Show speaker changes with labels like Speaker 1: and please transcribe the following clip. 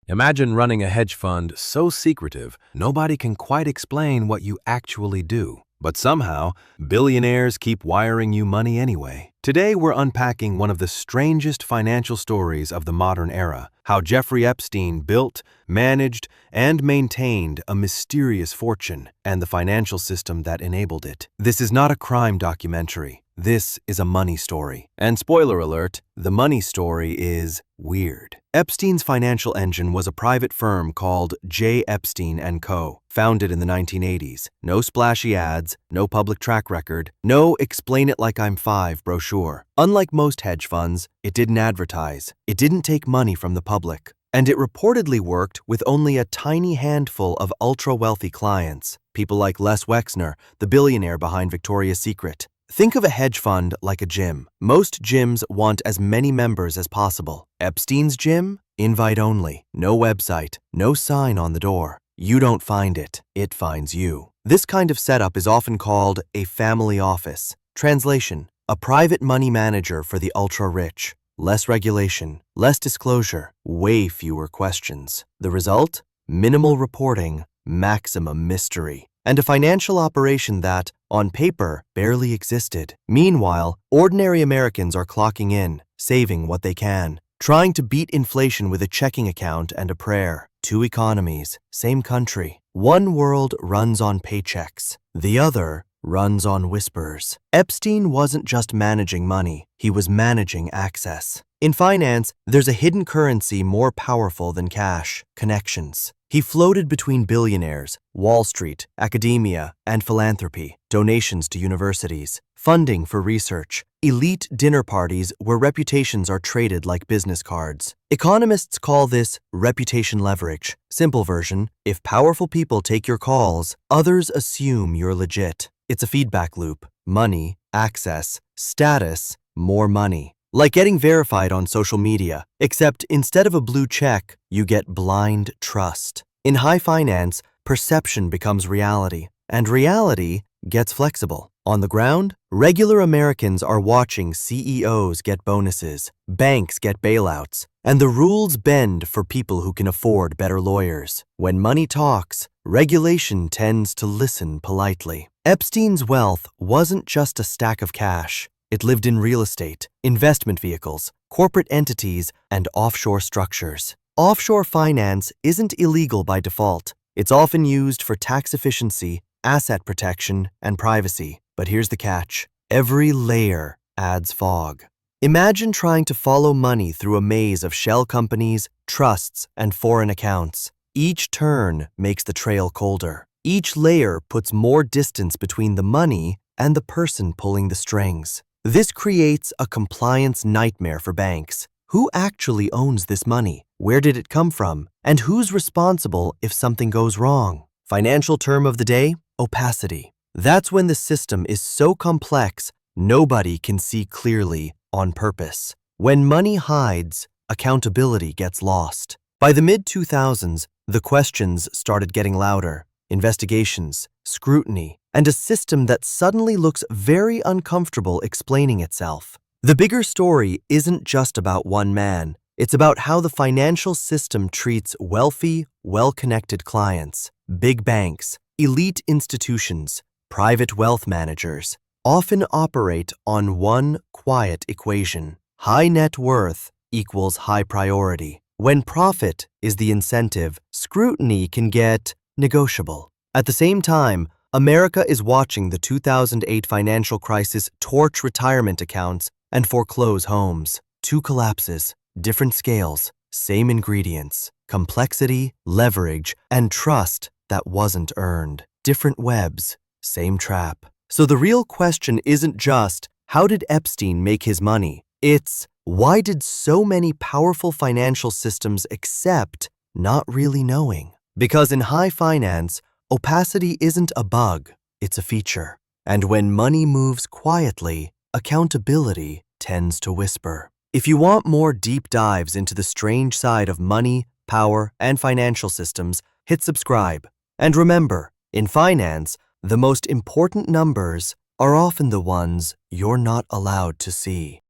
Speaker 1: Imagine running a hedge fund so secretive, nobody can quite explain what you actually do. But somehow, billionaires keep wiring you money anyway. Today, we're unpacking one of the strangest financial stories of the modern era, how Jeffrey Epstein built, managed, and maintained a mysterious fortune and the financial system that enabled it. This is not a crime documentary. This is a money story. And spoiler alert, the money story is weird. Epstein's financial engine was a private firm called J. Epstein & Co., founded in the 1980s. No splashy ads, no public track record, no explain it like I'm five brochure. Unlike most hedge funds, it didn't advertise. It didn't take money from the public. And it reportedly worked with only a tiny handful of ultra-wealthy clients, people like Les Wexner, the billionaire behind Victoria's Secret. Think of a hedge fund like a gym. Most gyms want as many members as possible. Epstein's gym? Invite only. No website, no sign on the door. You don't find it, it finds you. This kind of setup is often called a family office. Translation: a private money manager for the ultra-rich. Less regulation, less disclosure, way fewer questions. The result? Minimal reporting, maximum mystery. And a financial operation that, on paper, barely existed. Meanwhile, ordinary Americans are clocking in, saving what they can, trying to beat inflation with a checking account and a prayer. Two economies, same country. One world runs on paychecks. The other runs on whispers. Epstein wasn't just managing money, he was managing access. In finance, there's a hidden currency more powerful than cash: connections. He floated between billionaires, Wall Street, academia, and philanthropy, donations to universities, funding for research, elite dinner parties where reputations are traded like business cards. Economists call this reputation leverage. Simple version: if powerful people take your calls, others assume you're legit. It's a feedback loop. Money, access, status, more money. Like getting verified on social media, except instead of a blue check, you get blind trust. In high finance, perception becomes reality, and reality gets flexible. On the ground, regular Americans are watching CEOs get bonuses, banks get bailouts, and the rules bend for people who can afford better lawyers. When money talks, regulation tends to listen politely. Epstein's wealth wasn't just a stack of cash. It lived in real estate, investment vehicles, corporate entities, and offshore structures. Offshore finance isn't illegal by default. It's often used for tax efficiency, asset protection, and privacy. But here's the catch: every layer adds fog. Imagine trying to follow money through a maze of shell companies, trusts, and foreign accounts. Each turn makes the trail colder. Each layer puts more distance between the money and the person pulling the strings. This creates a compliance nightmare for banks. Who actually owns this money? Where did it come from? And who's responsible if something goes wrong? Financial term of the day: opacity. That's when the system is so complex, nobody can see clearly on purpose. When money hides, accountability gets lost. By the mid-2000s, the questions started getting louder. Investigations, scrutiny, and a system that suddenly looks very uncomfortable explaining itself. The bigger story isn't just about one man. It's about how the financial system treats wealthy, well-connected clients. Big banks, elite institutions, private wealth managers often operate on one quiet equation: high net worth equals high priority. When profit is the incentive, scrutiny can get negotiable. At the same time, America is watching the 2008 financial crisis torch retirement accounts and foreclose homes. Two collapses, different scales, same ingredients: complexity, leverage, and trust that wasn't earned. Different webs, same trap. So the real question isn't just, how did Epstein make his money? It's, why did so many powerful financial systems accept not really knowing? Because in high finance, opacity isn't a bug, it's a feature. And when money moves quietly, accountability tends to whisper. If you want more deep dives into the strange side of money, power, and financial systems, hit subscribe. And remember, in finance, the most important numbers are often the ones you're not allowed to see.